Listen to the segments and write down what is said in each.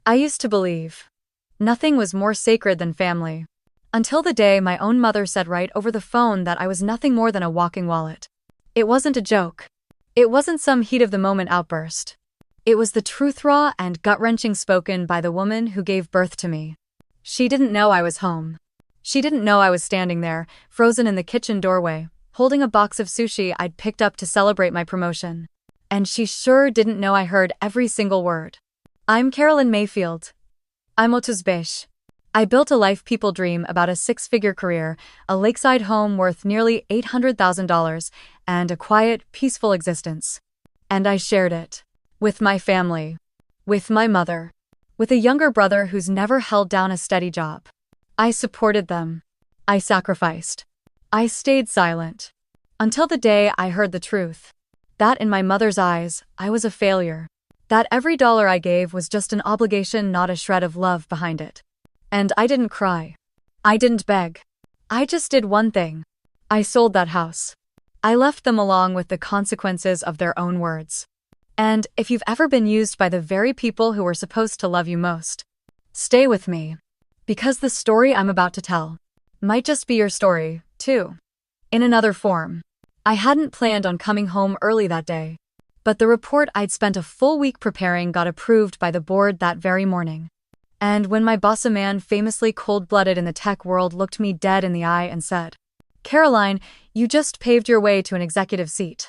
I used to believe nothing was more sacred than family. Until the day my own mother said right over the phone that I was nothing more than a walking wallet. It wasn't a joke. It wasn't some heat-of-the-moment outburst. It was the truth, raw and gut-wrenching, spoken by the woman who gave birth to me. She didn't know I was home. She didn't know I was standing there, frozen in the kitchen doorway, holding a box of sushi I'd picked up to celebrate my promotion. And she sure didn't know I heard every single word. I'm Carolyn Mayfield. I'm Otuzbesh. I built a life people dream about: a six-figure career, a lakeside home worth nearly $800,000, and a quiet, peaceful existence. And I shared it. With my family. With my mother. With a younger brother who's never held down a steady job. I supported them. I sacrificed. I stayed silent. Until the day I heard the truth. That in my mother's eyes, I was a failure. That every dollar I gave was just an obligation, not a shred of love behind it. And I didn't cry. I didn't beg. I just did one thing. I sold that house. I left them along with the consequences of their own words. And if you've ever been used by the very people who were supposed to love you most, stay with me. Because the story I'm about to tell might just be your story, too. In another form. I hadn't planned on coming home early that day. But the report I'd spent a full week preparing got approved by the board that very morning. And when my boss, a man famously cold-blooded in the tech world, looked me dead in the eye and said, "Caroline, you just paved your way to an executive seat,"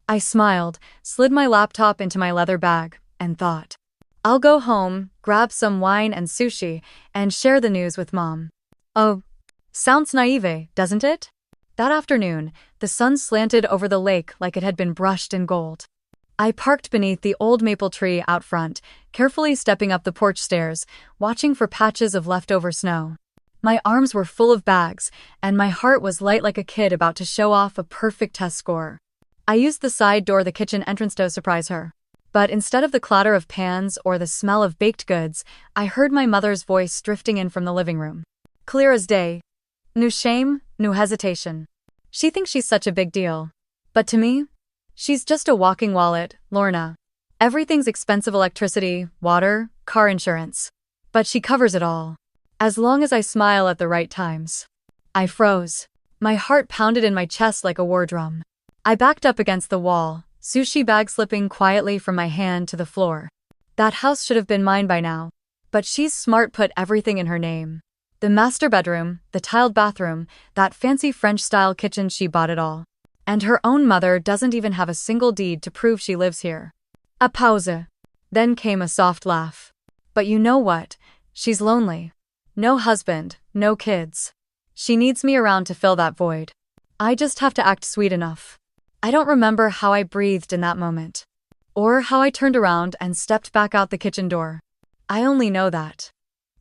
I smiled, slid my laptop into my leather bag, and thought, I'll go home, grab some wine and sushi, and share the news with Mom. Oh, sounds naive, doesn't it? That afternoon, the sun slanted over the lake like it had been brushed in gold. I parked beneath the old maple tree out front, carefully stepping up the porch stairs, watching for patches of leftover snow. My arms were full of bags, and my heart was light like a kid about to show off a perfect test score. I used the side door, the kitchen entrance, to surprise her. But instead of the clatter of pans or the smell of baked goods, I heard my mother's voice drifting in from the living room. Clear as day. No shame, no hesitation. She thinks she's such a big deal. But to me, she's just a walking wallet, Lorna. Everything's expensive: electricity, water, car insurance. But she covers it all. As long as I smile at the right times. I froze. My heart pounded in my chest like a war drum. I backed up against the wall, sushi bag slipping quietly from my hand to the floor. That house should have been mine by now. But she's smart, put everything in her name. The master bedroom, the tiled bathroom, that fancy French-style kitchen, she bought it all. And her own mother doesn't even have a single deed to prove she lives here. A pause. Then came a soft laugh. But you know what? She's lonely. No husband, no kids. She needs me around to fill that void. I just have to act sweet enough. I don't remember how I breathed in that moment. Or how I turned around and stepped back out the kitchen door. I only know that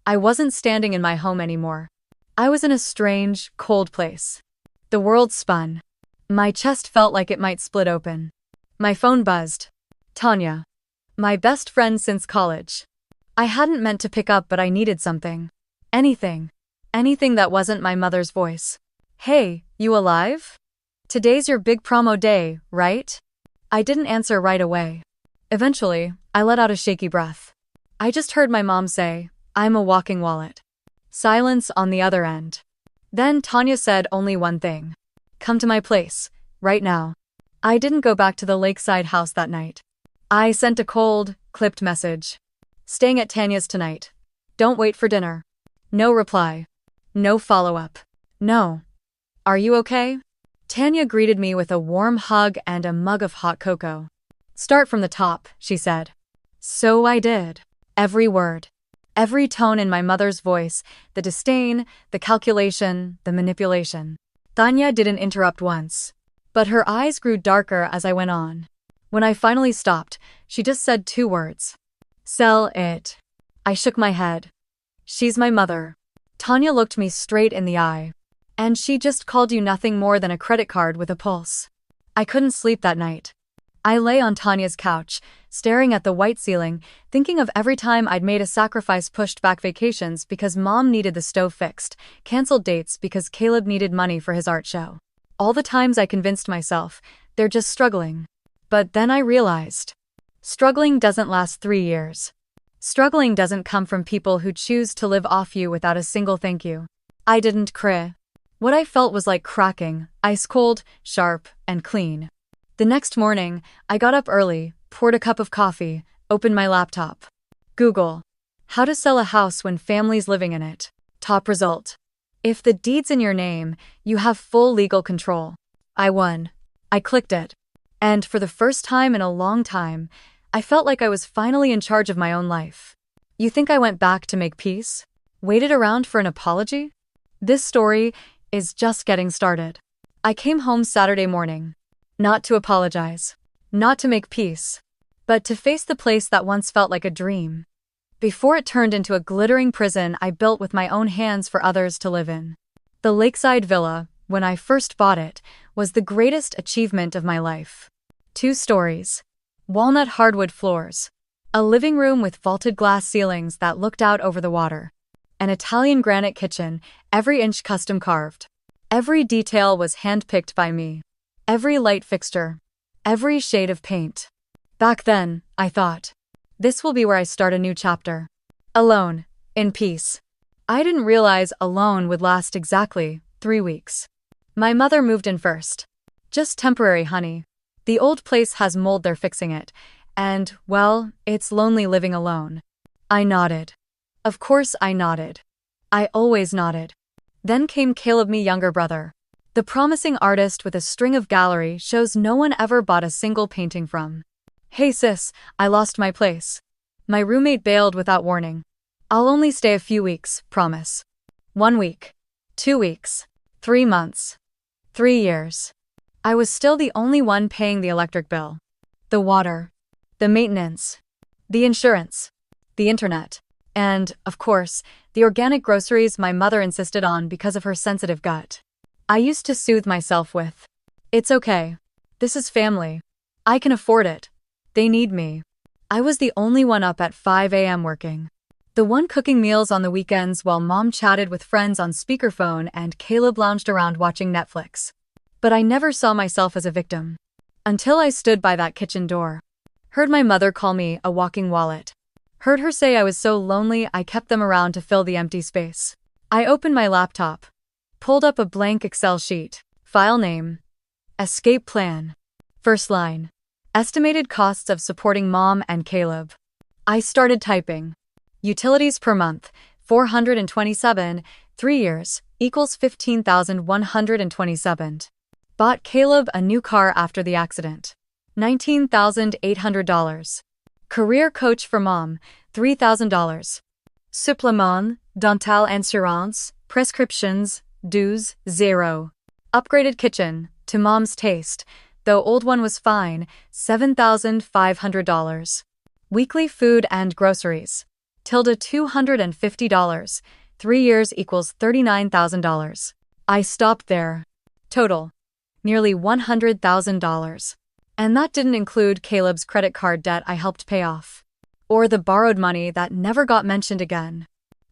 I wasn't standing in my home anymore. I was in a strange, cold place. The world spun. My chest felt like it might split open. My phone buzzed. Tanya. My best friend since college. I hadn't meant to pick up, but I needed something. Anything. Anything that wasn't my mother's voice. Hey, you alive? Today's your big promo day, right? I didn't answer right away. Eventually, I let out a shaky breath. I just heard my mom say, "I'm a walking wallet." Silence on the other end. Then Tanya said only one thing. "Come to my place, right now." I didn't go back to the lakeside house that night. I sent a cold, clipped message. "Staying at Tanya's tonight. Don't wait for dinner." No reply. No follow-up. No. "Are you okay?" Tanya greeted me with a warm hug and a mug of hot cocoa. "Start from the top," she said. So I did. Every word. Every tone in my mother's voice, the disdain, the calculation, the manipulation. Tanya didn't interrupt once. But her eyes grew darker as I went on. When I finally stopped, she just said two words. "Sell it." I shook my head. "She's my mother." Tanya looked me straight in the eye. "And she just called you nothing more than a credit card with a pulse." I couldn't sleep that night. I lay on Tanya's couch, staring at the white ceiling, thinking of every time I'd made a sacrifice: pushed back vacations because Mom needed the stove fixed, canceled dates because Caleb needed money for his art show. All the times I convinced myself, they're just struggling. But then I realized, struggling doesn't last 3 years. Struggling doesn't come from people who choose to live off you without a single thank you. I didn't cry. What I felt was like cracking, ice cold, sharp, and clean. The next morning, I got up early, poured a cup of coffee, opened my laptop. Google. How to sell a house when family's living in it. Top result. If the deed's in your name, you have full legal control. I won. I clicked it. And for the first time in a long time, I felt like I was finally in charge of my own life. You think I went back to make peace? Waited around for an apology? This story is just getting started. I came home Saturday morning. Not to apologize. Not to make peace. But to face the place that once felt like a dream. Before it turned into a glittering prison I built with my own hands for others to live in. The lakeside villa, when I first bought it, was the greatest achievement of my life. 2 stories. Walnut hardwood floors. A living room with vaulted glass ceilings that looked out over the water. An Italian granite kitchen, every inch custom carved. Every detail was handpicked by me. Every light fixture. Every shade of paint. Back then, I thought, this will be where I start a new chapter. Alone, in peace. I didn't realize alone would last exactly 3 weeks. My mother moved in first. Just temporary, honey. The old place has mold, they're fixing it. And, well, it's lonely living alone. I nodded. Of course I nodded. I always nodded. Then came Caleb, my younger brother. The promising artist with a string of gallery shows no one ever bought a single painting from. Hey sis, I lost my place. My roommate bailed without warning. I'll only stay a few weeks, promise. 1 week. 2 weeks. 3 months. 3 years. I was still the only one paying the electric bill. The water. The maintenance. The insurance. The internet. And, of course, the organic groceries my mother insisted on because of her sensitive gut. I used to soothe myself with, it's okay. This is family. I can afford it. They need me. I was the only one up at 5 a.m. working. The one cooking meals on the weekends while mom chatted with friends on speakerphone and Caleb lounged around watching Netflix. But I never saw myself as a victim. Until I stood by that kitchen door. Heard my mother call me a walking wallet. Heard her say I was so lonely I kept them around to fill the empty space. I opened my laptop. Pulled up a blank Excel sheet. File name. Escape plan. First line. Estimated costs of supporting mom and Caleb. I started typing. Utilities per month, 427, 3 years, equals 15,127. Bought Caleb a new car after the accident. $19,800. Career coach for mom, $3,000. Supplément, dental assurance, prescriptions, dues, 0. Upgraded kitchen, to mom's taste, though old one was fine, $7,500. Weekly food and groceries. $250. 3 years equals $39,000. I stopped there. Total. Nearly $100,000. And that didn't include Caleb's credit card debt I helped pay off. Or the borrowed money that never got mentioned again.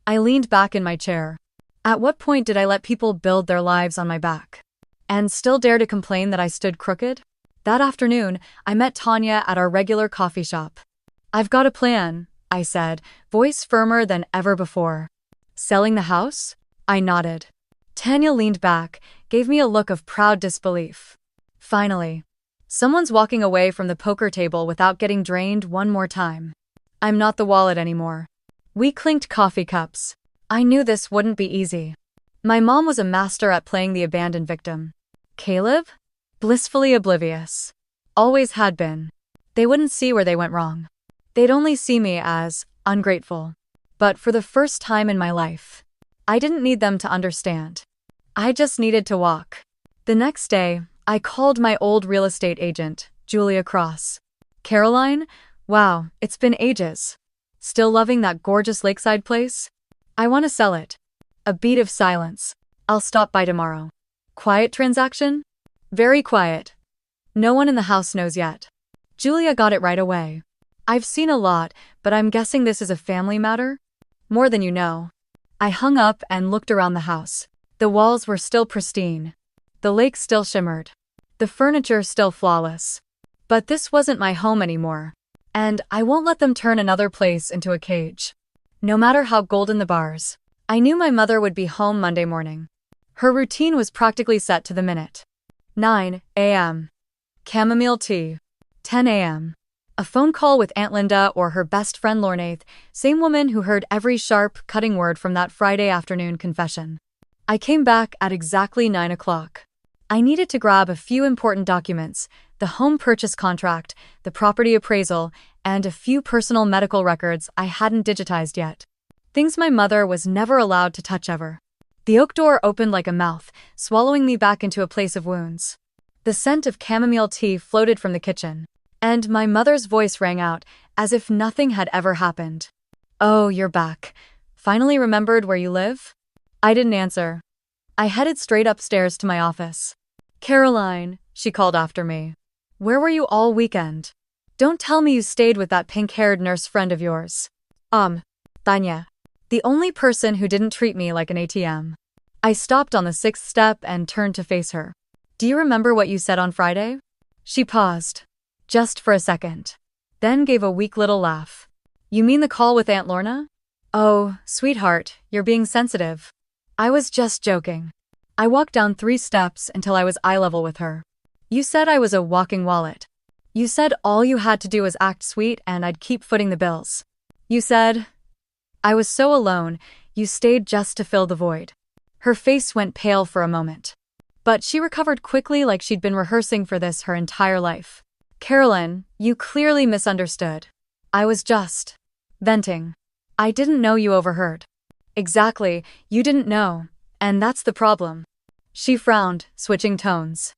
I leaned back in my chair. At what point did I let people build their lives on my back? And still dare to complain that I stood crooked? That afternoon, I met Tanya at our regular coffee shop. I've got a plan, I said, voice firmer than ever before. Selling the house? I nodded. Tanya leaned back, gave me a look of proud disbelief. Finally. Someone's walking away from the poker table without getting drained one more time. I'm not the wallet anymore. We clinked coffee cups. I knew this wouldn't be easy. My mom was a master at playing the abandoned victim. Caleb? Blissfully oblivious. Always had been. They wouldn't see where they went wrong. They'd only see me as ungrateful. But for the first time in my life, I didn't need them to understand. I just needed to walk. The next day, I called my old real estate agent, Julia Cross. Caroline? Wow, it's been ages. Still loving that gorgeous lakeside place? I want to sell it. A beat of silence. I'll stop by tomorrow. Quiet transaction? Very quiet. No one in the house knows yet. Julia got it right away. I've seen a lot, but I'm guessing this is a family matter? More than you know. I hung up and looked around the house. The walls were still pristine. The lake still shimmered. The furniture still flawless. But this wasn't my home anymore. And I won't let them turn another place into a cage. No matter how golden the bars. I knew my mother would be home Monday morning. Her routine was practically set to the minute. 9 a.m. Chamomile tea. 10 a.m. A phone call with Aunt Linda or her best friend Lornaith, same woman who heard every sharp, cutting word from that Friday afternoon confession. I came back at exactly 9 o'clock. I needed to grab a few important documents, the home purchase contract, the property appraisal, and a few personal medical records I hadn't digitized yet. Things my mother was never allowed to touch ever. The oak door opened like a mouth, swallowing me back into a place of wounds. The scent of chamomile tea floated from the kitchen, and my mother's voice rang out, as if nothing had ever happened. "Oh, you're back. Finally remembered where you live?" I didn't answer. I headed straight upstairs to my office. "Caroline," she called after me. "Where were you all weekend? Don't tell me you stayed with that pink-haired nurse friend of yours." Tanya. The only person who didn't treat me like an ATM. I stopped on the 6th step and turned to face her. "Do you remember what you said on Friday?" She paused. Just for a second. Then gave a weak little laugh. "You mean the call with Aunt Lorna?" "Oh, sweetheart, you're being sensitive." I was just joking. I walked down 3 steps until I was eye level with her. "You said I was a walking wallet. You said all you had to do was act sweet and I'd keep footing the bills. You said..." I was so alone, you stayed just to fill the void. Her face went pale for a moment. But she recovered quickly like she'd been rehearsing for this her entire life. "Carolyn, you clearly misunderstood. I was just venting. I didn't know you overheard." "Exactly, you didn't know. And that's the problem." She frowned, switching tones.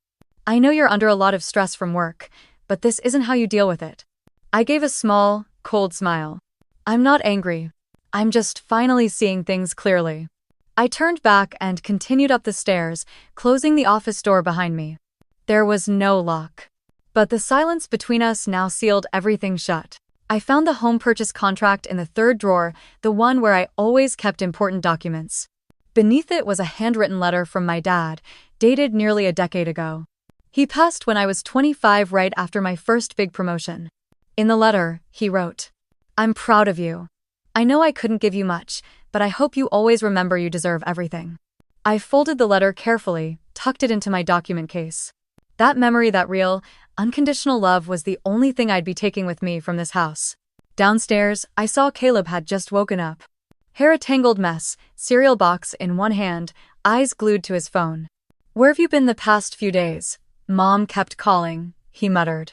"I know you're under a lot of stress from work, but this isn't how you deal with it." I gave a small, cold smile. "I'm not angry. I'm just finally seeing things clearly." I turned back and continued up the stairs, closing the office door behind me. There was no lock. But the silence between us now sealed everything shut. I found the home purchase contract in the 3rd drawer, the one where I always kept important documents. Beneath it was a handwritten letter from my dad, dated nearly a decade ago. He passed when I was 25, right after my first big promotion. In the letter, he wrote, "I'm proud of you. I know I couldn't give you much, but I hope you always remember you deserve everything." I folded the letter carefully, tucked it into my document case. That memory, that real, unconditional love was the only thing I'd be taking with me from this house. Downstairs, I saw Caleb had just woken up. Hair a tangled mess, cereal box in one hand, eyes glued to his phone. "Where have you been the past few days? Mom kept calling," he muttered.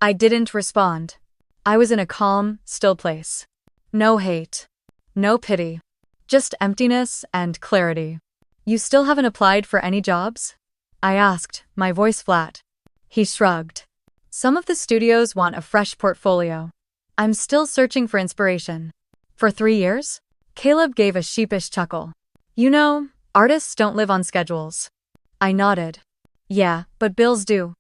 I didn't respond. I was in a calm, still place. No hate. No pity. Just emptiness and clarity. "You still haven't applied for any jobs?" I asked, my voice flat. He shrugged. "Some of the studios want a fresh portfolio. I'm still searching for inspiration." "For 3 years?" Caleb gave a sheepish chuckle. "You know, artists don't live on schedules." I nodded. "Yeah, but bills do."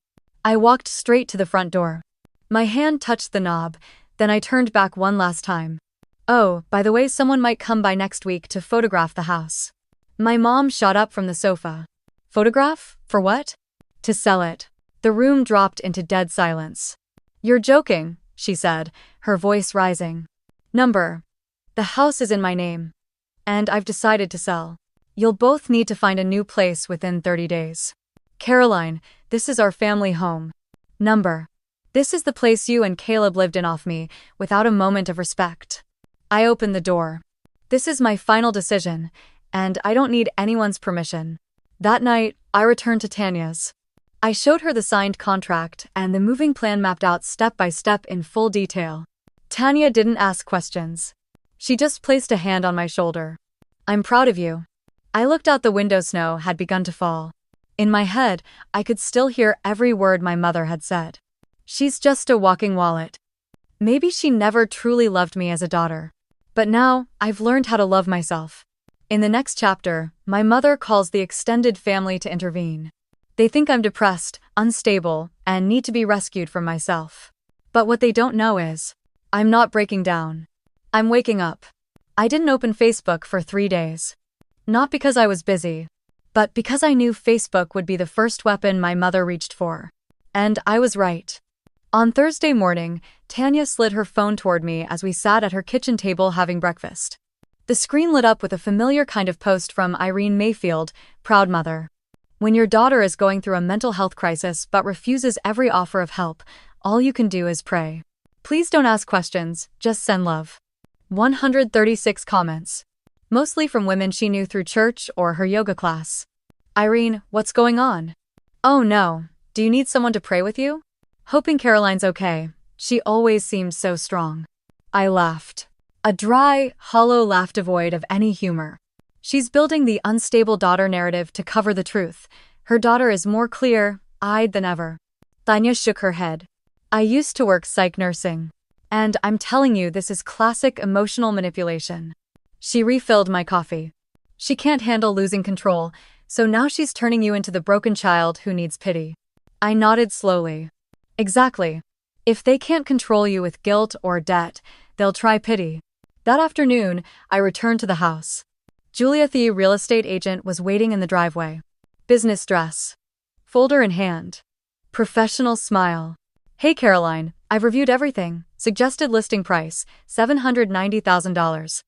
I walked straight to the front door. My hand touched the knob, then I turned back one last time. "Oh, by the way, someone might come by next week to photograph the house." My mom shot up from the sofa. "Photograph? For what?" "To sell it." The room dropped into dead silence. "You're joking," she said, her voice rising. "Number. The house is in my name. And I've decided to sell. You'll both need to find a new place within 30 days. Caroline, this is our family home. Number. This is the place you and Caleb lived in off me, without a moment of respect." I opened the door. "This is my final decision, and I don't need anyone's permission." That night, I returned to Tanya's. I showed her the signed contract and the moving plan mapped out step by step in full detail. Tanya didn't ask questions. She just placed a hand on my shoulder. "I'm proud of you." I looked out the window. Snow had begun to fall. In my head, I could still hear every word my mother had said. "She's just a walking wallet." Maybe she never truly loved me as a daughter. But now, I've learned how to love myself. In the next chapter, my mother calls the extended family to intervene. They think I'm depressed, unstable, and need to be rescued from myself. But what they don't know is, I'm not breaking down. I'm waking up. I didn't open Facebook for 3 days. Not because I was busy, but because I knew Facebook would be the first weapon my mother reached for. And I was right. On Thursday morning, Tanya slid her phone toward me as we sat at her kitchen table having breakfast. The screen lit up with a familiar kind of post from Irene Mayfield, proud mother. When your daughter is going through a mental health crisis but refuses every offer of help, all you can do is pray. Please don't ask questions, just send love. 136 comments. Mostly from women she knew through church or her yoga class. Irene, what's going on? Oh no, do you need someone to pray with you? Hoping Caroline's okay. She always seems so strong. I laughed. A dry, hollow laugh devoid of any humor. She's building the unstable daughter narrative to cover the truth. Her daughter is more clear-eyed than ever. Tanya shook her head. I used to work psych nursing. And I'm telling you, this is classic emotional manipulation. She refilled my coffee. She can't handle losing control, so now she's turning you into the broken child who needs pity. I nodded slowly. Exactly. If they can't control you with guilt or debt, they'll try pity. That afternoon, I returned to the house. Julia the real estate agent was waiting in the driveway. Business dress. Folder in hand. Professional smile. Hey Caroline, I've reviewed everything. Suggested listing price, $790,000.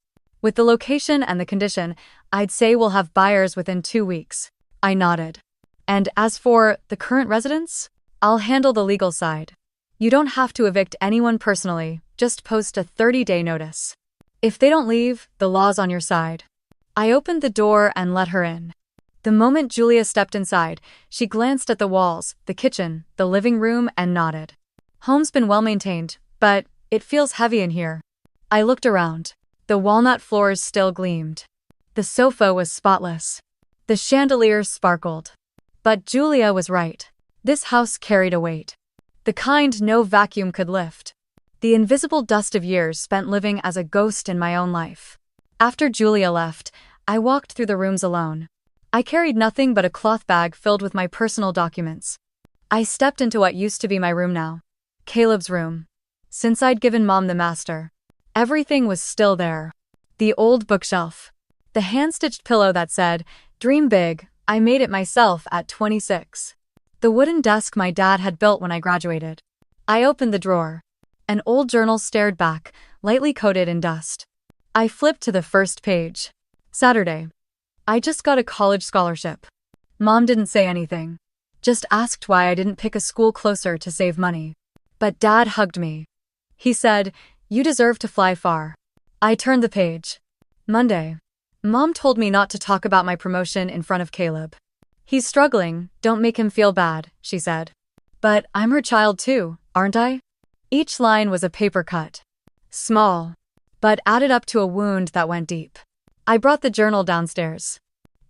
With the location and the condition, I'd say we'll have buyers within 2 weeks. I nodded. And as for the current residents? I'll handle the legal side. You don't have to evict anyone personally, just post a 30-day notice. If they don't leave, the law's on your side. I opened the door and let her in. The moment Julia stepped inside, she glanced at the walls, the kitchen, the living room, and nodded. Home's been well maintained, but it feels heavy in here. I looked around. The walnut floors still gleamed. The sofa was spotless. The chandelier sparkled. But Julia was right. This house carried a weight. The kind no vacuum could lift. The invisible dust of years spent living as a ghost in my own life. After Julia left, I walked through the rooms alone. I carried nothing but a cloth bag filled with my personal documents. I stepped into what used to be my room now. Caleb's room. Since I'd given Mom the master, everything was still there. The old bookshelf. The hand-stitched pillow that said, "Dream big, I made it myself at 26. The wooden desk my dad had built when I graduated. I opened the drawer. An old journal stared back, lightly coated in dust. I flipped to the first page. Saturday. I just got a college scholarship. Mom didn't say anything. Just asked why I didn't pick a school closer to save money. But Dad hugged me. He said, "You deserve to fly far." I turned the page. Monday. Mom told me not to talk about my promotion in front of Caleb. He's struggling, don't make him feel bad, she said. But I'm her child too, aren't I? Each line was a paper cut. Small, but added up to a wound that went deep. I brought the journal downstairs.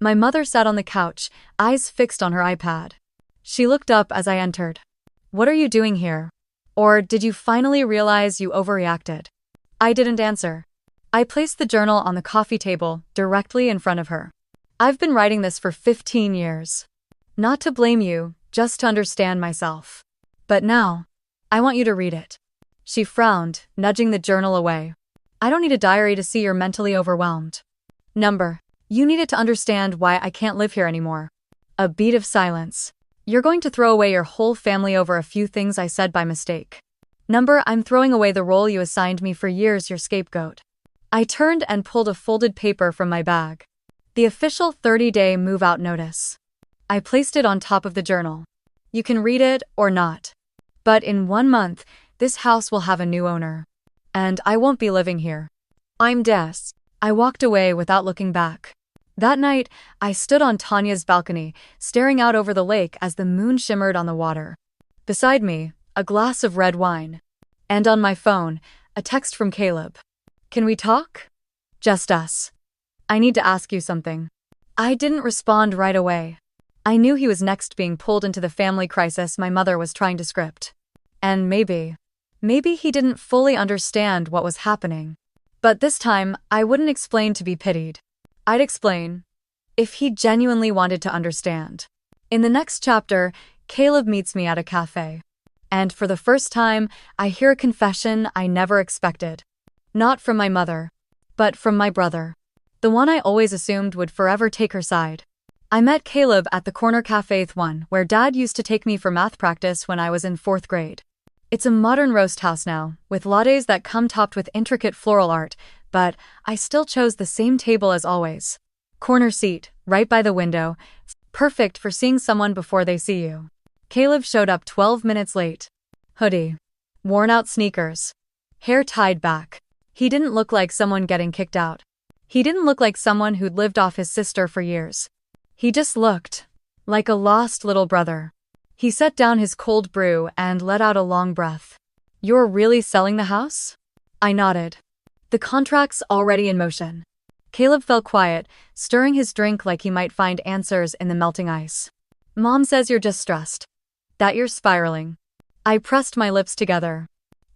My mother sat on the couch, eyes fixed on her iPad. She looked up as I entered. What are you doing here? Or did you finally realize you overreacted? I didn't answer. I placed the journal on the coffee table, directly in front of her. I've been writing this for 15 years. Not to blame you, just to understand myself. But now, I want you to read it. She frowned, nudging the journal away. I don't need a diary to see you're mentally overwhelmed. Number. You need it to understand why I can't live here anymore. A beat of silence. You're going to throw away your whole family over a few things I said by mistake. Number. I'm throwing away the role you assigned me for years, your scapegoat. I turned and pulled a folded paper from my bag. The official 30-day move-out notice. I placed it on top of the journal. You can read it or not. But in 1 month, this house will have a new owner. And I won't be living here. I'm Des. I walked away without looking back. That night, I stood on Tanya's balcony, staring out over the lake as the moon shimmered on the water. Beside me, a glass of red wine. And on my phone, a text from Caleb. Can we talk? Just us. I need to ask you something. I didn't respond right away. I knew he was next being pulled into the family crisis my mother was trying to script. And maybe he didn't fully understand what was happening. But this time, I wouldn't explain to be pitied. I'd explain. If he genuinely wanted to understand. In the next chapter, Caleb meets me at a cafe. And for the first time, I hear a confession I never expected. Not from my mother, but from my brother. The one I always assumed would forever take her side. I met Caleb at the corner cafe one where Dad used to take me for math practice when I was in 4th grade. It's a modern roast house now, with lattes that come topped with intricate floral art, but I still chose the same table as always. Corner seat, right by the window, perfect for seeing someone before they see you. Caleb showed up 12 minutes late. Hoodie. Worn out sneakers. Hair tied back. He didn't look like someone getting kicked out. He didn't look like someone who'd lived off his sister for years. He just looked like a lost little brother. He set down his cold brew and let out a long breath. "You're really selling the house?" I nodded. "The contract's already in motion." Caleb fell quiet, stirring his drink like he might find answers in the melting ice. "Mom says you're just stressed. That you're spiraling." I pressed my lips together.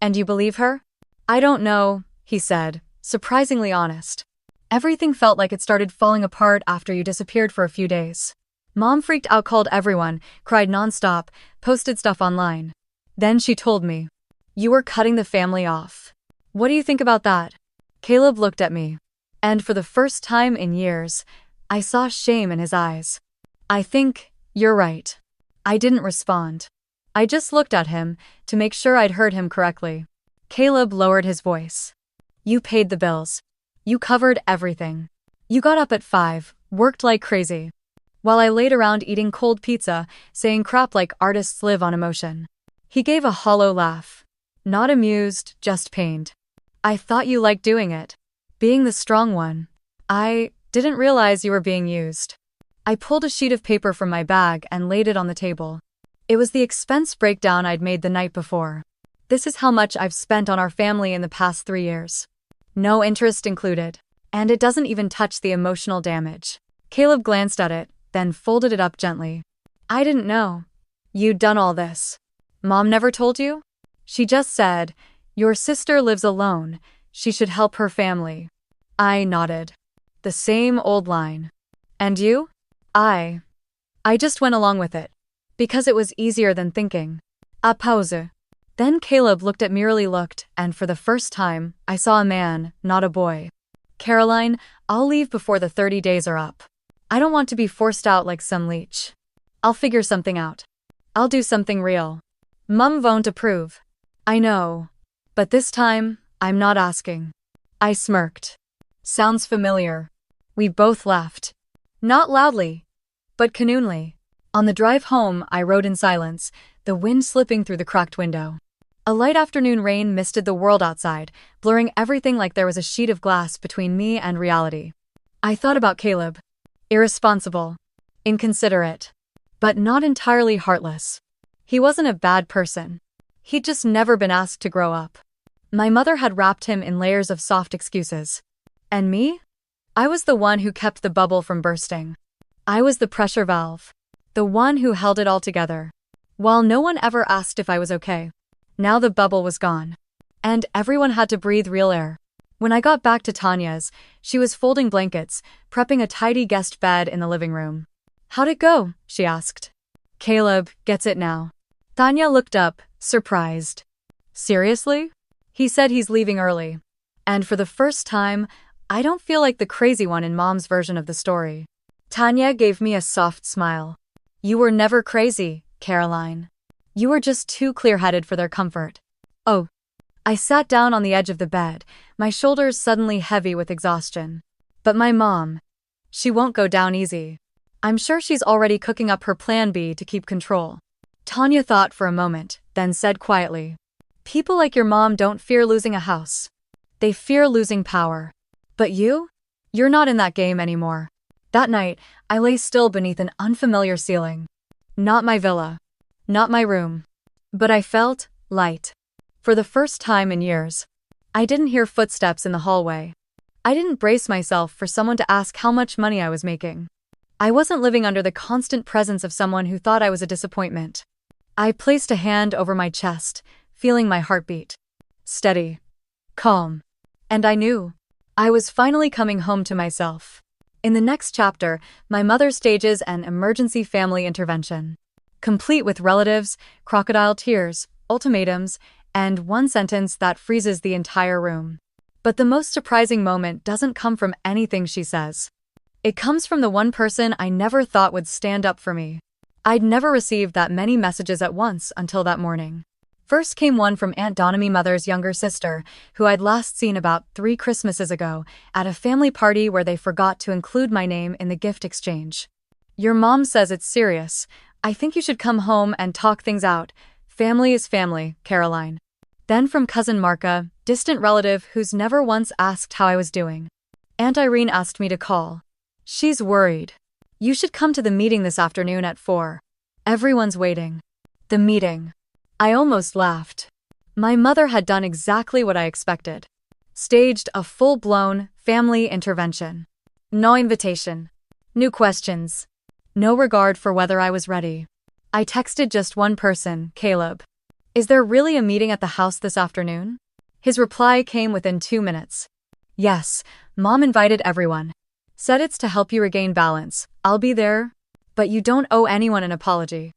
"And you believe her?" "I don't know," he said, surprisingly honest. "Everything felt like it started falling apart after you disappeared for a few days. Mom freaked out, called everyone, cried nonstop, posted stuff online. Then she told me, you were cutting the family off. What do you think about that?" Caleb looked at me. And for the first time in years, I saw shame in his eyes. "I think you're right." I didn't respond. I just looked at him to make sure I'd heard him correctly. Caleb lowered his voice. "You paid the bills. You covered everything. You got up at 5, worked like crazy. While I laid around eating cold pizza, saying crap like artists live on emotion." He gave a hollow laugh. Not amused, just pained. "I thought you liked doing it. Being the strong one. I didn't realize you were being used." I pulled a sheet of paper from my bag and laid it on the table. It was the expense breakdown I'd made the night before. "This is how much I've spent on our family in the past 3 years. No interest included. And it doesn't even touch the emotional damage." Caleb glanced at it, then folded it up gently. "I didn't know you'd done all this." "Mom never told you?" "She just said, your sister lives alone, she should help her family." I nodded. The same old line. "And you?" I just went along with it. Because it was easier than thinking. A pause. Then Caleb merely looked, and for the first time, I saw a man, not a boy. "Caroline, I'll leave before the 30 days are up. I don't want to be forced out like some leech. I'll figure something out. I'll do something real. Mum won't approve. I know. But this time, I'm not asking." I smirked. "Sounds familiar." We both laughed. Not loudly, but communally. On the drive home, I rode in silence, the wind slipping through the cracked window. A light afternoon rain misted the world outside, blurring everything like there was a sheet of glass between me and reality. I thought about Caleb. Irresponsible. Inconsiderate. But not entirely heartless. He wasn't a bad person. He'd just never been asked to grow up. My mother had wrapped him in layers of soft excuses. And me? I was the one who kept the bubble from bursting. I was the pressure valve. The one who held it all together. While no one ever asked if I was okay. Now the bubble was gone. And everyone had to breathe real air. When I got back to Tanya's, she was folding blankets, prepping a tidy guest bed in the living room. "How'd it go?" she asked. "Caleb gets it now." Tanya looked up, surprised. "Seriously?" "He said he's leaving early. And for the first time, I don't feel like the crazy one in Mom's version of the story." Tanya gave me a soft smile. "You were never crazy, Caroline. You were just too clear-headed for their comfort." "Oh." I sat down on the edge of the bed, my shoulders suddenly heavy with exhaustion. "But my mom. She won't go down easy. I'm sure she's already cooking up her plan B to keep control." Tanya thought for a moment, then said quietly, "People like your mom don't fear losing a house. They fear losing power. But you? You're not in that game anymore." That night, I lay still beneath an unfamiliar ceiling. Not my villa. Not my room. But I felt light. For the first time in years. I didn't hear footsteps in the hallway. I didn't brace myself for someone to ask how much money I was making. I wasn't living under the constant presence of someone who thought I was a disappointment. I placed a hand over my chest, feeling my heartbeat. Steady. Calm. And I knew. I was finally coming home to myself. In the next chapter, my mother stages an emergency family intervention. Complete with relatives, crocodile tears, ultimatums, and one sentence that freezes the entire room. But the most surprising moment doesn't come from anything she says. It comes from the one person I never thought would stand up for me. I'd never received that many messages at once until that morning. First came one from Aunt Donna, my mother's younger sister, who I'd last seen about 3 Christmases ago at a family party where they forgot to include my name in the gift exchange. "Your mom says it's serious. I think you should come home and talk things out. Family is family, Caroline." Then from cousin Marka, distant relative who's never once asked how I was doing. Aunt Irene asked me to call. "She's worried. You should come to the meeting this afternoon at 4. Everyone's waiting." The meeting. I almost laughed. My mother had done exactly what I expected. Staged a full-blown family intervention. No invitation. No questions. No regard for whether I was ready. I texted just one person, Caleb. "Is there really a meeting at the house this afternoon?" His reply came within 2 minutes. "Yes, Mom invited everyone. Said it's to help you regain balance. I'll be there. But you don't owe anyone an apology."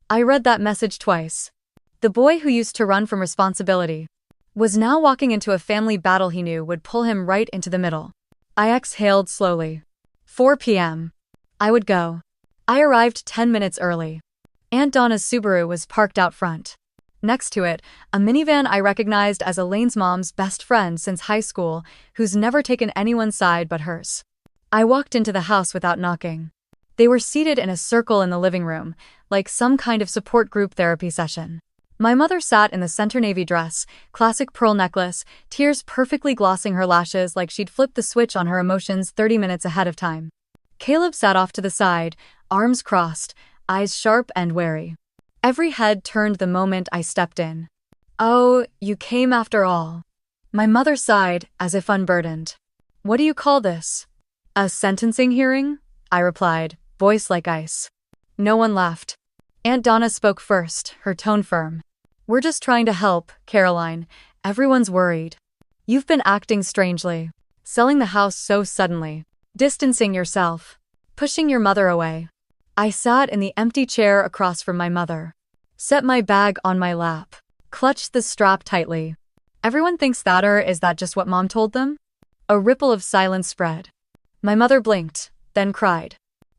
I read that message twice. The boy who used to run from responsibility was now walking into a family battle he knew would pull him right into the middle. I exhaled slowly. 4 p.m. I would go. I arrived 10 minutes early. Aunt Donna's Subaru was parked out front. Next to it, a minivan I recognized as Elaine's mom's best friend since high school, who's never taken anyone's side but hers. I walked into the house without knocking. They were seated in a circle in the living room, like some kind of support group therapy session. My mother sat in the center navy dress, classic pearl necklace, tears perfectly glossing her lashes like she'd flipped the switch on her emotions 30 minutes ahead of time. Caleb sat off to the side, arms crossed, eyes sharp and wary. Every head turned the moment I stepped in. "Oh, you came after all." My mother sighed, as if unburdened. "What do you call this? A sentencing hearing?" I replied, voice like ice. No one laughed. Aunt Donna spoke first, her tone firm. "We're just trying to help, Caroline. Everyone's worried. You've been acting strangely. Selling the house so suddenly. Distancing yourself. Pushing your mother away." I sat in the empty chair across from my mother. Set my bag on my lap. Clutched the strap tightly. "Everyone thinks that, or is that just what Mom told them?" A ripple of silence spread. My mother blinked, then cried.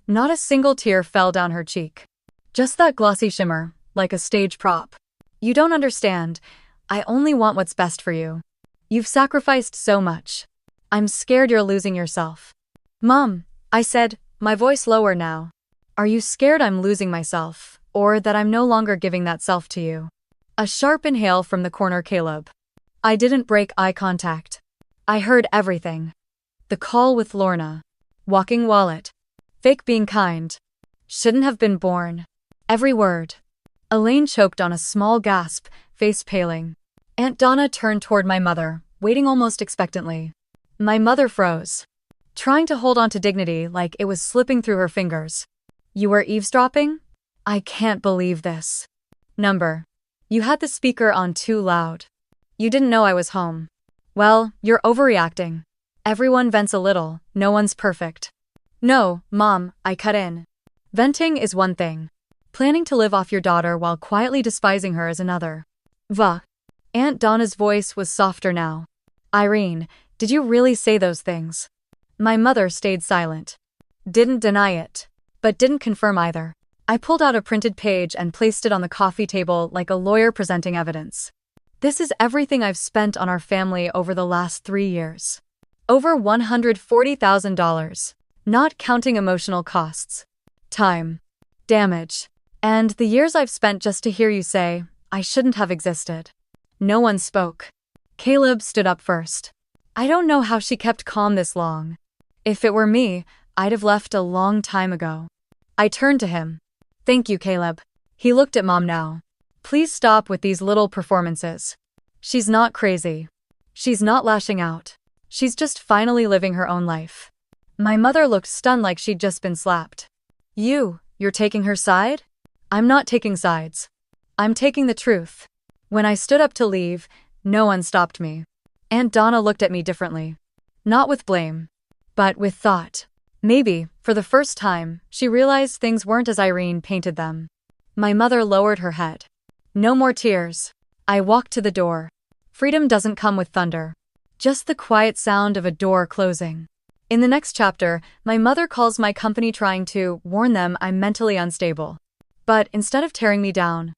Not a single tear fell down her cheek. Just that glossy shimmer, like a stage prop. "You don't understand. I only want what's best for you. You've sacrificed so much. I'm scared you're losing yourself." "Mom," I said, my voice lower now. "Are you scared I'm losing myself, or that I'm no longer giving that self to you?" A sharp inhale from the corner, Caleb. I didn't break eye contact. I heard everything. The call with Lorna. Walking wallet. Fake being kind. Shouldn't have been born. Every word. Elaine choked on a small gasp, face paling. Aunt Donna turned toward my mother, waiting almost expectantly. My mother froze, trying to hold on to dignity like it was slipping through her fingers. "You were eavesdropping? I can't believe this." "Number. You had the speaker on too loud. You didn't know I was home." "Well, you're overreacting. Everyone vents a little, no one's perfect." "No, Mom," I cut in. "Venting is one thing. Planning to live off your daughter while quietly despising her is another." "Va." Aunt Donna's voice was softer now. "Irene, did you really say those things?" My mother stayed silent. Didn't deny it, but didn't confirm either. I pulled out a printed page and placed it on the coffee table like a lawyer presenting evidence. "This is everything I've spent on our family over the last 3 years. Over $140,000, not counting emotional costs. Time. Damage. And the years I've spent just to hear you say, I shouldn't have existed." No one spoke. Caleb stood up first. I don't know how she kept calm this long. If it were me, I'd have left a long time ago. I turned to him. "Thank you, Caleb." He looked at Mom now. "Please stop with these little performances. She's not crazy. She's not lashing out. She's just finally living her own life." My mother looked stunned like she'd just been slapped. You're taking her side?" "I'm not taking sides. I'm taking the truth." When I stood up to leave, no one stopped me. Aunt Donna looked at me differently. Not with blame, but with thought. Maybe, for the first time, she realized things weren't as Irene painted them. My mother lowered her head. "No more tears." I walked to the door. Freedom doesn't come with thunder. Just the quiet sound of a door closing. In the next chapter, my mother calls my company trying to warn them I'm mentally unstable. But instead of tearing me down,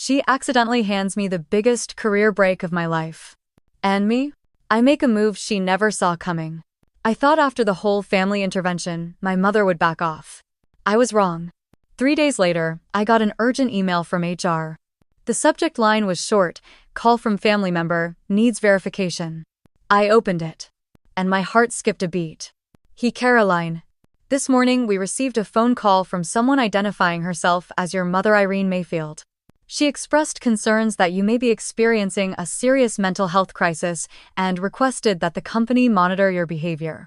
She accidentally hands me the biggest career break of my life. And me? I make a move she never saw coming. I thought after the whole family intervention, my mother would back off. I was wrong. 3 days later, I got an urgent email from HR. The subject line was short: call from family member, needs verification. I opened it. And my heart skipped a beat. Hey Caroline. This morning we received a phone call from someone identifying herself as your mother Irene Mayfield. She expressed concerns that you may be experiencing a serious mental health crisis and requested that the company monitor your behavior.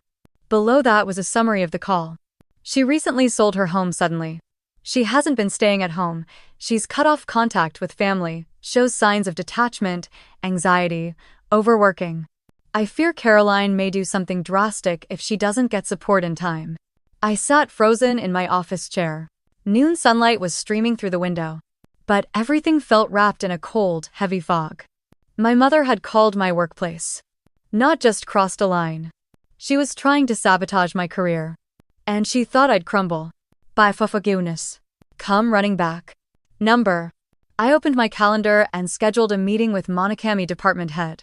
Below that was a summary of the call. She recently sold her home suddenly. She hasn't been staying at home. She's cut off contact with family, shows signs of detachment, anxiety, overworking. I fear Caroline may do something drastic if she doesn't get support in time. I sat frozen in my office chair. Noon sunlight was streaming through the window. But everything felt wrapped in a cold, heavy fog. My mother had called my workplace. Not just crossed a line. She was trying to sabotage my career. And she thought I'd crumble. By forgiveness. Come running back. Number. I opened my calendar and scheduled a meeting with Monokami department head.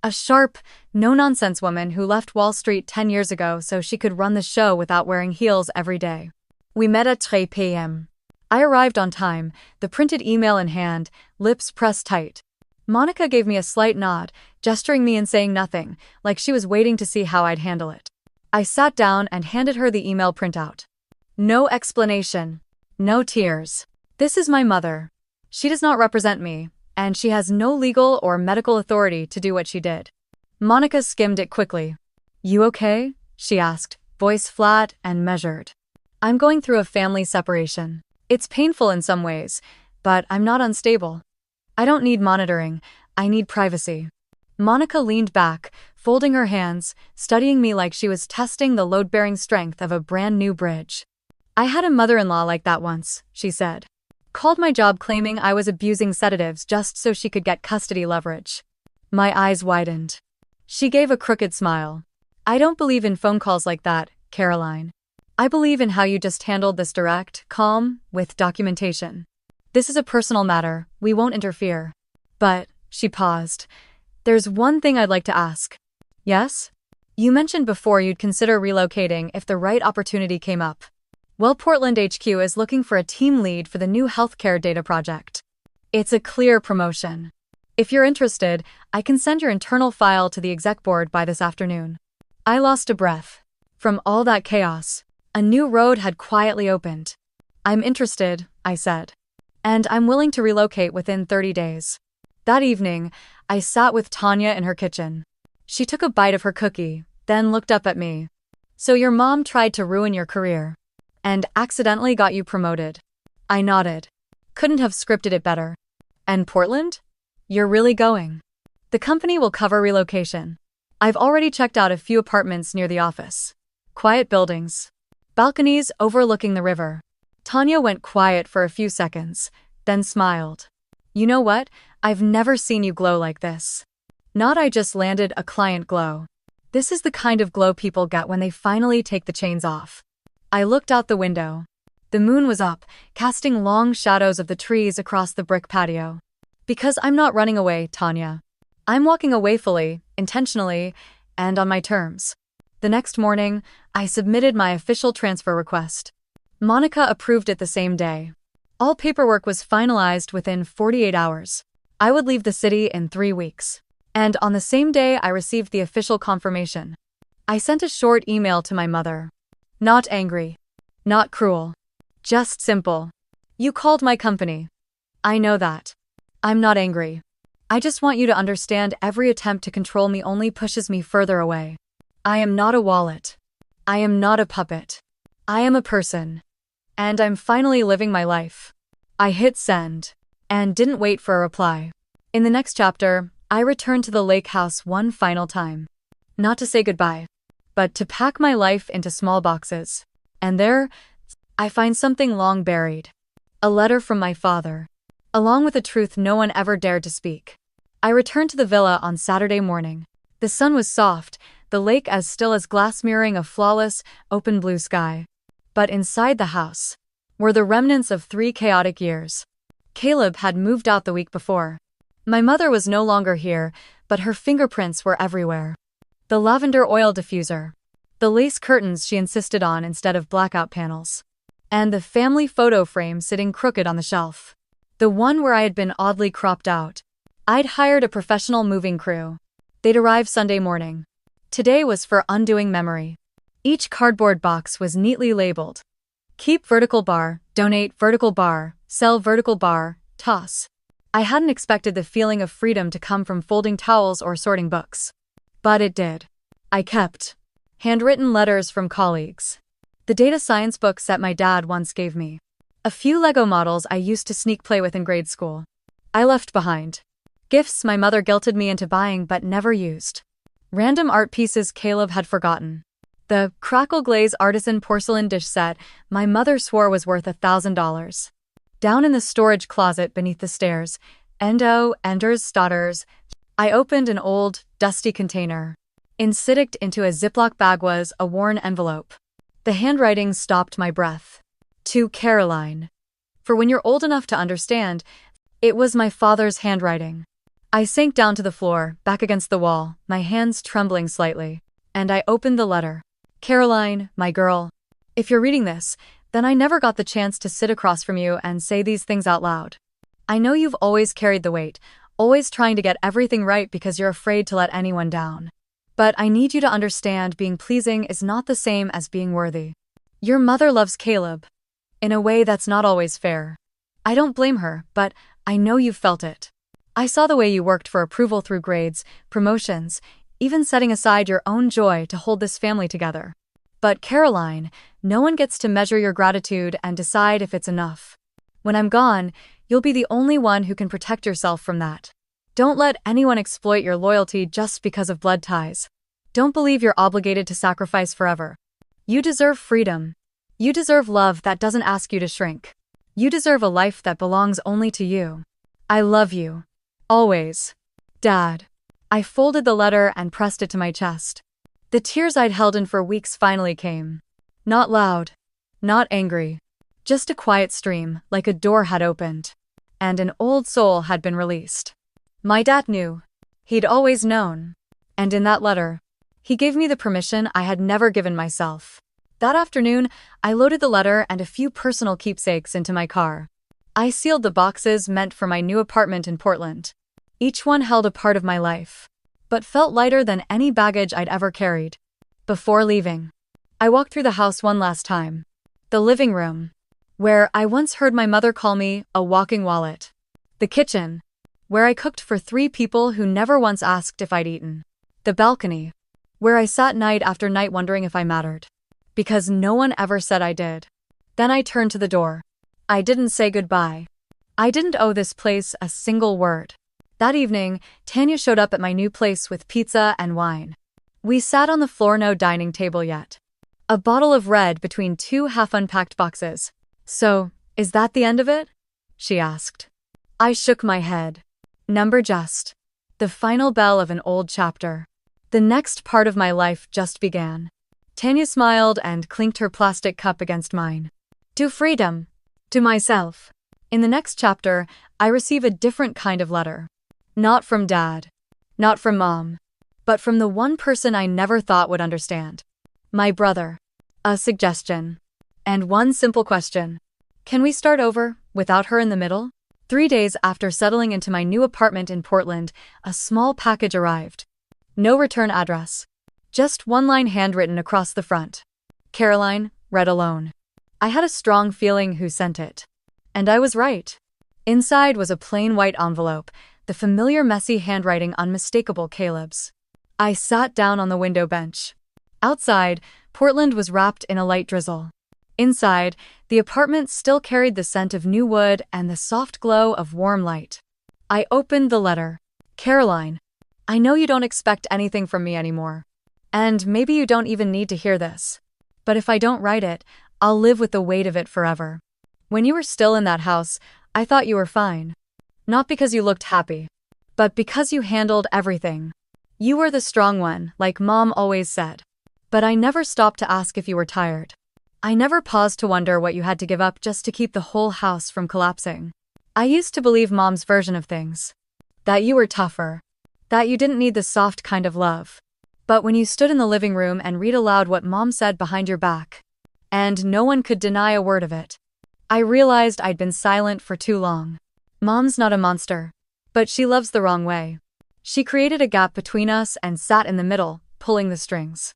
A sharp, no-nonsense woman who left Wall Street 10 years ago so she could run the show without wearing heels every day. We met at 3 p.m. I arrived on time, the printed email in hand, lips pressed tight. Monica gave me a slight nod, gesturing me and saying nothing, like she was waiting to see how I'd handle it. I sat down and handed her the email printout. No explanation. No tears. This is my mother. She does not represent me, and she has no legal or medical authority to do what she did. Monica skimmed it quickly. You okay? She asked, voice flat and measured. I'm going through a family separation. It's painful in some ways, but I'm not unstable. I don't need monitoring, I need privacy. Monica leaned back, folding her hands, studying me like she was testing the load-bearing strength of a brand new bridge. I had a mother-in-law like that once, she said. Called my job claiming I was abusing sedatives just so she could get custody leverage. My eyes widened. She gave a crooked smile. I don't believe in phone calls like that, Caroline. I believe in how you just handled this direct, calm, with documentation. This is a personal matter, we won't interfere. But, she paused, there's one thing I'd like to ask. Yes? You mentioned before you'd consider relocating if the right opportunity came up. Well, Portland HQ is looking for a team lead for the new healthcare data project. It's a clear promotion. If you're interested, I can send your internal file to the exec board by this afternoon. I lost a breath. From all that chaos, a new road had quietly opened. I'm interested, I said. And I'm willing to relocate within 30 days. That evening, I sat with Tanya in her kitchen. She took a bite of her cookie, then looked up at me. So your mom tried to ruin your career. And accidentally got you promoted. I nodded. Couldn't have scripted it better. And Portland? You're really going. The company will cover relocation. I've already checked out a few apartments near the office. Quiet buildings. Balconies overlooking the river. Tanya went quiet for a few seconds, then smiled. You know what? I've never seen you glow like this. Not I just landed a client glow. This is the kind of glow people get when they finally take the chains off. I looked out the window. The moon was up, casting long shadows of the trees across the brick patio. Because I'm not running away, Tanya. I'm walking away fully, intentionally, and on my terms. The next morning, I submitted my official transfer request. Monica approved it the same day. All paperwork was finalized within 48 hours. I would leave the city in 3 weeks. And on the same day I received the official confirmation. I sent a short email to my mother. Not angry. Not cruel. Just simple. You called my company. I know that. I'm not angry. I just want you to understand every attempt to control me only pushes me further away. I am not a wallet. I am not a puppet. I am a person. And I'm finally living my life. I hit send. And didn't wait for a reply. In the next chapter, I returned to the Lakehouse one final time. Not to say goodbye, but to pack my life into small boxes. And there, I find something long buried. A letter from my father. Along with a truth no one ever dared to speak. I returned to the villa on Saturday morning. The sun was soft, the lake as still as glass mirroring a flawless, open blue sky. But inside the house were the remnants of 3 chaotic years. Caleb had moved out the week before. My mother was no longer here, but her fingerprints were everywhere. The lavender oil diffuser. The lace curtains she insisted on instead of blackout panels. And the family photo frame sitting crooked on the shelf. The one where I had been oddly cropped out. I'd hired a professional moving crew. They'd arrive Sunday morning. Today was for undoing memory. Each cardboard box was neatly labeled. Keep vertical bar, donate vertical bar, sell vertical bar, toss. I hadn't expected the feeling of freedom to come from folding towels or sorting books. But it did. I kept handwritten letters from colleagues. The data science books that my dad once gave me. A few Lego models I used to sneak play with in grade school. I left behind. Gifts my mother guilted me into buying but never used. Random art pieces Caleb had forgotten. The crackle glaze artisan porcelain dish set my mother swore was worth $1,000. Down in the storage closet beneath the stairs, Enders Stotters, I opened an old, dusty container. Insidicked into a Ziploc bag was a worn envelope. The handwriting stopped my breath. To Caroline. For when you're old enough to understand, it was my father's handwriting. I sank down to the floor, back against the wall, my hands trembling slightly, and I opened the letter. Caroline, my girl. If you're reading this, then I never got the chance to sit across from you and say these things out loud. I know you've always carried the weight, always trying to get everything right because you're afraid to let anyone down. But I need you to understand being pleasing is not the same as being worthy. Your mother loves Caleb. In a way that's not always fair. I don't blame her, but I know you've felt it. I saw the way you worked for approval through grades, promotions, even setting aside your own joy to hold this family together. But Caroline, no one gets to measure your gratitude and decide if it's enough. When I'm gone, you'll be the only one who can protect yourself from that. Don't let anyone exploit your loyalty just because of blood ties. Don't believe you're obligated to sacrifice forever. You deserve freedom. You deserve love that doesn't ask you to shrink. You deserve a life that belongs only to you. I love you. Always. Dad. I folded the letter and pressed it to my chest. The tears I'd held in for weeks finally came. Not loud. Not angry. Just a quiet stream, like a door had opened. And an old soul had been released. My dad knew. He'd always known. And in that letter, he gave me the permission I had never given myself. That afternoon, I loaded the letter and a few personal keepsakes into my car. I sealed the boxes meant for my new apartment in Portland. Each one held a part of my life, but felt lighter than any baggage I'd ever carried. Before leaving, I walked through the house one last time. The living room, where I once heard my mother call me a walking wallet. The kitchen, where I cooked for 3 people who never once asked if I'd eaten. The balcony, where I sat night after night wondering if I mattered. Because no one ever said I did. Then I turned to the door. I didn't say goodbye. I didn't owe this place a single word. That evening, Tanya showed up at my new place with pizza and wine. We sat on the floor, no dining table yet. A bottle of red between 2 half-unpacked boxes. So, is that the end of it? She asked. I shook my head. Number just. The final bell of an old chapter. The next part of my life just began. Tanya smiled and clinked her plastic cup against mine. To freedom. To myself. In the next chapter, I receive a different kind of letter. Not from Dad. Not from Mom. But from the one person I never thought would understand. My brother. A suggestion. And one simple question. Can we start over, without her in the middle? 3 days after settling into my new apartment in Portland, a small package arrived. No return address. Just one line handwritten across the front. Caroline, read alone. I had a strong feeling who sent it. And I was right. Inside was a plain white envelope, the familiar messy handwriting unmistakable Caleb's. I sat down on the window bench. Outside, Portland was wrapped in a light drizzle. Inside, the apartment still carried the scent of new wood and the soft glow of warm light. I opened the letter. Caroline, I know you don't expect anything from me anymore. And maybe you don't even need to hear this. But if I don't write it, I'll live with the weight of it forever. When you were still in that house, I thought you were fine. Not because you looked happy, but because you handled everything. You were the strong one, like Mom always said. But I never stopped to ask if you were tired. I never paused to wonder what you had to give up just to keep the whole house from collapsing. I used to believe mom's version of things. That you were tougher. That you didn't need the soft kind of love. But when you stood in the living room and read aloud what mom said behind your back, and no one could deny a word of it, I realized I'd been silent for too long. Mom's not a monster. But she loves the wrong way. She created a gap between us and sat in the middle, pulling the strings.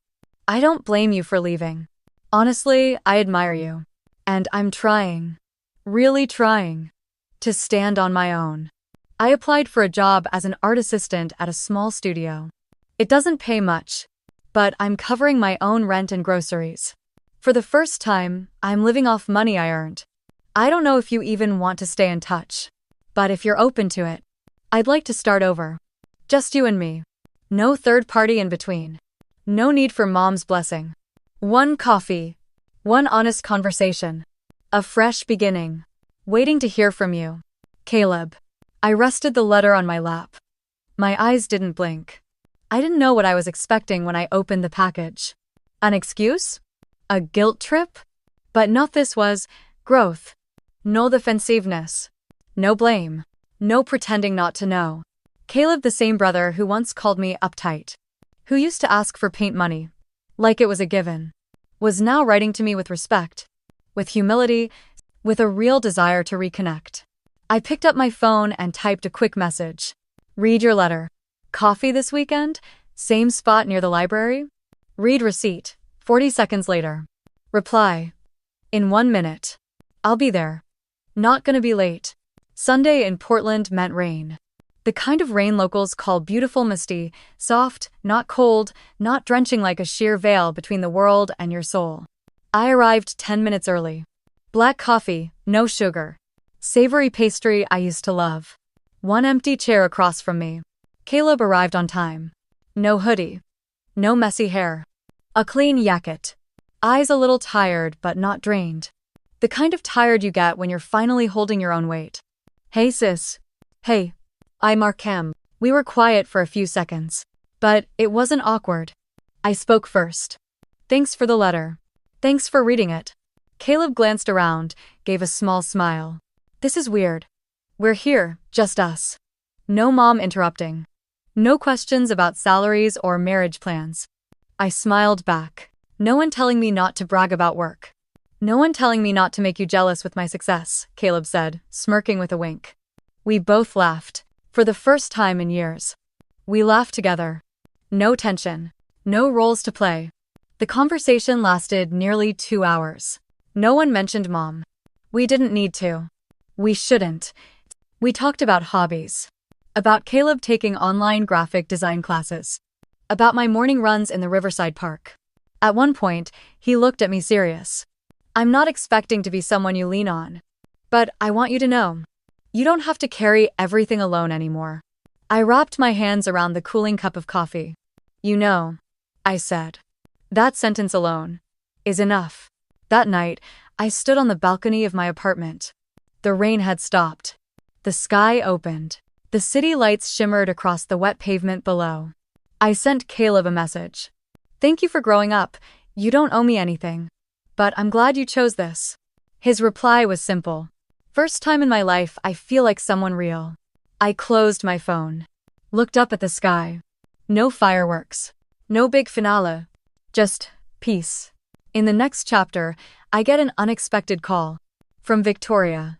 I don't blame you for leaving. Honestly, I admire you. And I'm trying. Really trying. To stand on my own. I applied for a job as an art assistant at a small studio. It doesn't pay much, but I'm covering my own rent and groceries. For the first time, I'm living off money I earned. I don't know if you even want to stay in touch. But if you're open to it, I'd like to start over. Just you and me. No third party in between. No need for mom's blessing. One coffee. One honest conversation. A fresh beginning. Waiting to hear from you. Caleb. I rested the letter on my lap. My eyes didn't blink. I didn't know what I was expecting when I opened the package. An excuse? A guilt trip? But not this was growth. No defensiveness. No blame. No pretending not to know. Caleb, the same brother who once called me uptight, who used to ask for paint money, like it was a given, was now writing to me with respect, with humility, with a real desire to reconnect. I picked up my phone and typed a quick message. Read your letter. Coffee this weekend? Same spot near the library? Read receipt. 40 seconds later. Reply. In 1 minute. I'll be there. Not gonna be late. Sunday in Portland meant rain. The kind of rain locals call beautiful, misty, soft, not cold, not drenching, like a sheer veil between the world and your soul. I arrived 10 minutes early. Black coffee, no sugar. Savory pastry I used to love. One empty chair across from me. Caleb arrived on time. No hoodie. No messy hair. A clean jacket. Eyes a little tired but not drained. The kind of tired you get when you're finally holding your own weight. Hey sis. Hey. I'm Markham. We were quiet for a few seconds. But it wasn't awkward. I spoke first. Thanks for the letter. Thanks for reading it. Caleb glanced around, gave a small smile. This is weird. We're here, just us. No mom interrupting. No questions about salaries or marriage plans. I smiled back. No one telling me not to brag about work. No one telling me not to make you jealous with my success, Caleb said, smirking with a wink. We both laughed. For the first time in years. We laughed together. No tension. No roles to play. The conversation lasted nearly 2 hours. No one mentioned mom. We didn't need to. We shouldn't. We talked about hobbies. About Caleb taking online graphic design classes. About my morning runs in the Riverside Park. At one point, he looked at me serious. I'm not expecting to be someone you lean on. But I want you to know. You don't have to carry everything alone anymore. I wrapped my hands around the cooling cup of coffee. You know, I said. That sentence alone is enough. That night, I stood on the balcony of my apartment. The rain had stopped. The sky opened. The city lights shimmered across the wet pavement below. I sent Caleb a message. Thank you for growing up. You don't owe me anything. But I'm glad you chose this. His reply was simple. First time in my life I feel like someone real. I closed my phone. Looked up at the sky. No fireworks. No big finale. Just peace. In the next chapter, I get an unexpected call. From Victoria.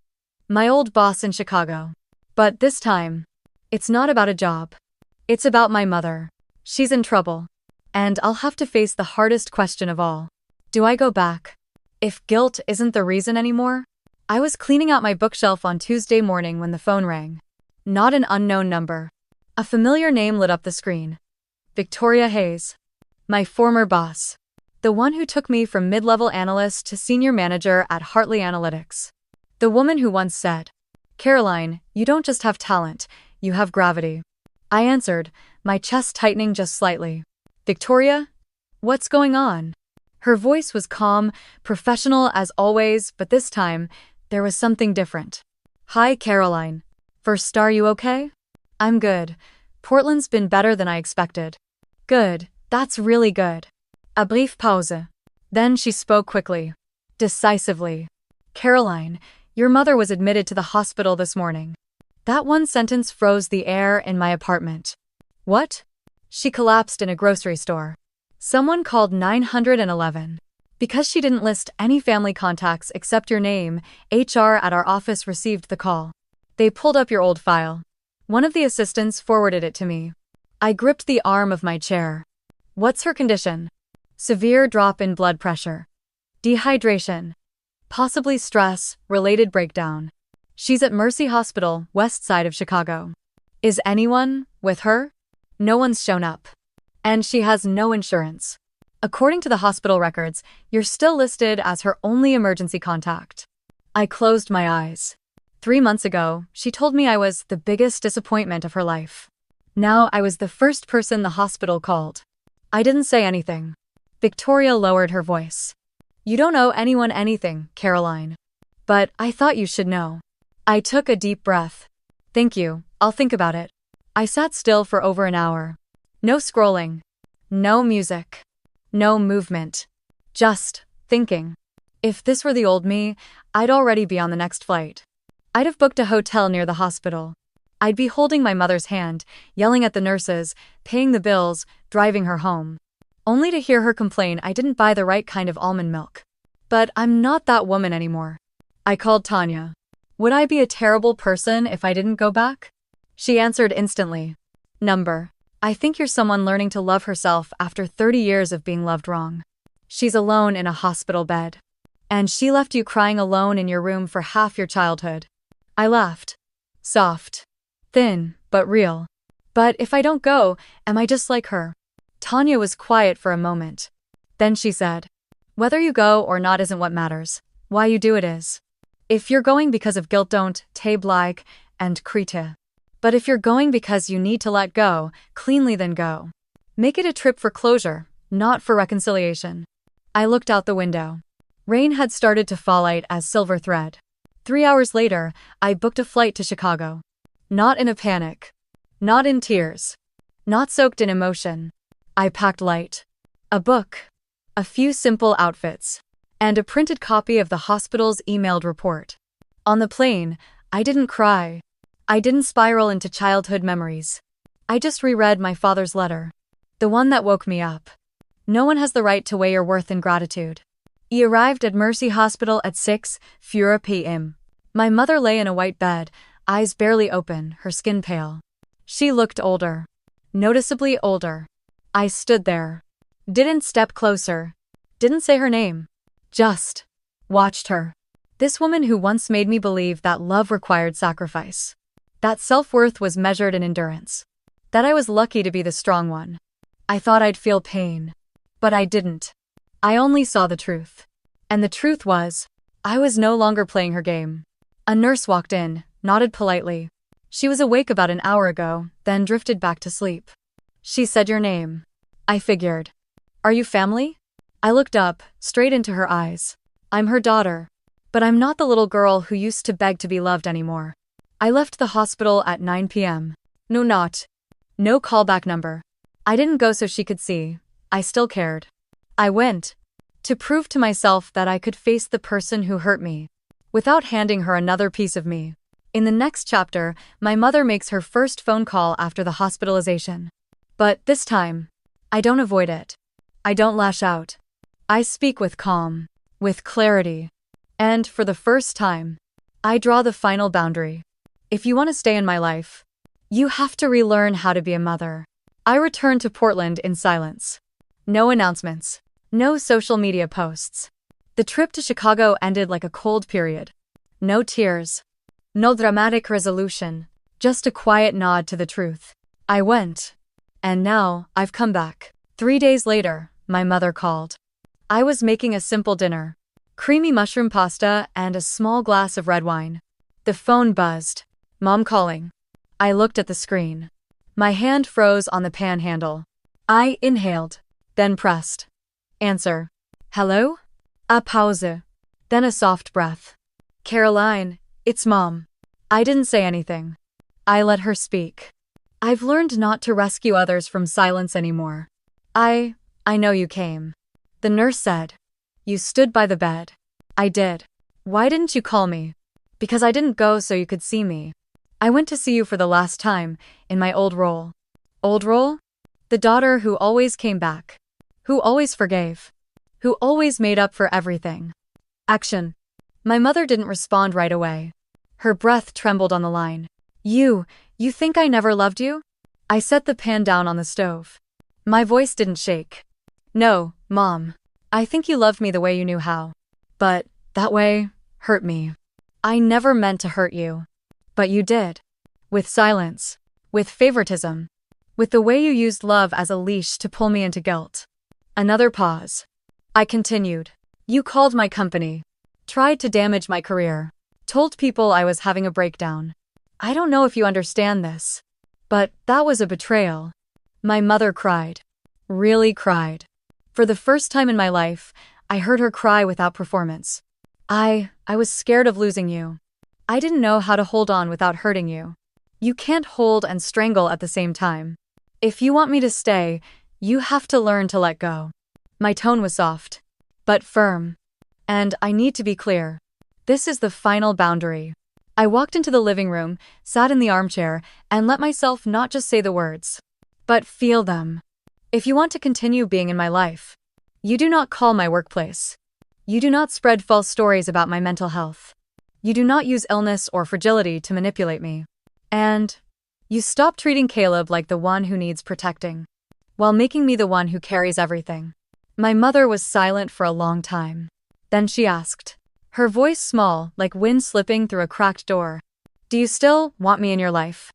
My old boss in Chicago. But this time, it's not about a job. It's about my mother. She's in trouble. And I'll have to face the hardest question of all. Do I go back? If guilt isn't the reason anymore? I was cleaning out my bookshelf on Tuesday morning when the phone rang. Not an unknown number. A familiar name lit up the screen. Victoria Hayes. My former boss. The one who took me from mid-level analyst to senior manager at Hartley Analytics. The woman who once said, Caroline, you don't just have talent, you have gravity. I answered, my chest tightening just slightly. Victoria? What's going on? Her voice was calm, professional as always, but this time, there was something different. Hi, Caroline. First, are you okay? I'm good. Portland's been better than I expected. Good. That's really good. A brief pause. Then she spoke quickly. Decisively. Caroline, Your mother was admitted to the hospital this morning. That one sentence froze the air in my apartment. What? She collapsed in a grocery store. Someone called 911. Because she didn't list any family contacts except your name, HR at our office received the call. They pulled up your old file. One of the assistants forwarded it to me. I gripped the arm of my chair. What's her condition? Severe drop in blood pressure. Dehydration. Possibly stress-related breakdown. She's at Mercy Hospital, west side of Chicago. Is anyone with her? No one's shown up. And she has no insurance. According to the hospital records, you're still listed as her only emergency contact. I closed my eyes. 3 months ago, she told me I was the biggest disappointment of her life. Now I was the first person the hospital called. I didn't say anything. Victoria lowered her voice. You don't owe anyone anything, Caroline. But I thought you should know. I took a deep breath. Thank you, I'll think about it. I sat still for over an hour. No scrolling. No music. No movement. Just thinking. If this were the old me, I'd already be on the next flight. I'd have booked a hotel near the hospital. I'd be holding my mother's hand, yelling at the nurses, paying the bills, driving her home. Only to hear her complain I didn't buy the right kind of almond milk. But I'm not that woman anymore. I called Tanya. Would I be a terrible person if I didn't go back? She answered instantly. Number. I think you're someone learning to love herself after 30 years of being loved wrong. She's alone in a hospital bed. And she left you crying alone in your room for half your childhood. I laughed. Soft. Thin, but real. But if I don't go, am I just like her? Tanya was quiet for a moment. Then she said, whether you go or not isn't what matters. Why you do it is. If you're going because of guilt, don't take like and krita. But if you're going because you need to let go, cleanly then go. Make it a trip for closure, not for reconciliation. I looked out the window. Rain had started to fall out as silver thread. 3 hours later, I booked a flight to Chicago. Not in a panic. Not in tears. Not soaked in emotion. I packed light. A book. A few simple outfits. And a printed copy of the hospital's emailed report. On the plane, I didn't cry. I didn't spiral into childhood memories. I just reread my father's letter. The one that woke me up. No one has the right to weigh your worth in gratitude. He arrived at Mercy Hospital at 6:04 p.m. My mother lay in a white bed, eyes barely open, her skin pale. She looked older. Noticeably older. I stood there. Didn't step closer. Didn't say her name. Just watched her. This woman who once made me believe that love required sacrifice. That self-worth was measured in endurance. That I was lucky to be the strong one. I thought I'd feel pain. But I didn't. I only saw the truth. And the truth was, I was no longer playing her game. A nurse walked in, nodded politely. She was awake about an hour ago, then drifted back to sleep. She said your name. I figured. Are you family? I looked up, straight into her eyes. I'm her daughter. But I'm not the little girl who used to beg to be loved anymore. I left the hospital at 9 p.m. No callback number. I didn't go so she could see. I still cared. I went. To prove to myself that I could face the person who hurt me. Without handing her another piece of me. In the next chapter, my mother makes her first phone call after the hospitalization. But this time, I don't avoid it. I don't lash out. I speak with calm. With clarity. And, for the first time, I draw the final boundary. If you want to stay in my life, you have to relearn how to be a mother. I returned to Portland in silence. No announcements. No social media posts. The trip to Chicago ended like a cold period. No tears. No dramatic resolution. Just a quiet nod to the truth. I went. And now, I've come back. 3 days later, my mother called. I was making a simple dinner. Creamy mushroom pasta and a small glass of red wine. The phone buzzed. Mom calling. I looked at the screen. My hand froze on the pan handle. I inhaled. Then pressed. Answer. Hello? A pause. Then a soft breath. Caroline, it's Mom. I didn't say anything. I let her speak. I've learned not to rescue others from silence anymore. I know you came. The nurse said. You stood by the bed. I did. Why didn't you call me? Because I didn't go so you could see me. I went to see you for the last time, in my old role. Old role? The daughter who always came back. Who always forgave. Who always made up for everything. Action. My mother didn't respond right away. Her breath trembled on the line. You think I never loved you? I set the pan down on the stove. My voice didn't shake. No, Mom. I think you loved me the way you knew how. But that way hurt me. I never meant to hurt you. But you did. With silence. With favoritism. With the way you used love as a leash to pull me into guilt. Another pause. I continued. You called my company. Tried to damage my career. Told people I was having a breakdown. I don't know if you understand this. But that was a betrayal. My mother cried. Really cried. For the first time in my life, I heard her cry without performance. I was scared of losing you. I didn't know how to hold on without hurting you. You can't hold and strangle at the same time. If you want me to stay, you have to learn to let go. My tone was soft, but firm. And I need to be clear. This is the final boundary. I walked into the living room, sat in the armchair, and let myself not just say the words, but feel them. If you want to continue being in my life, you do not call my workplace. You do not spread false stories about my mental health. You do not use illness or fragility to manipulate me. And you stop treating Caleb like the one who needs protecting, while making me the one who carries everything. My mother was silent for a long time. Then she asked, her voice small, like wind slipping through a cracked door. Do you still want me in your life?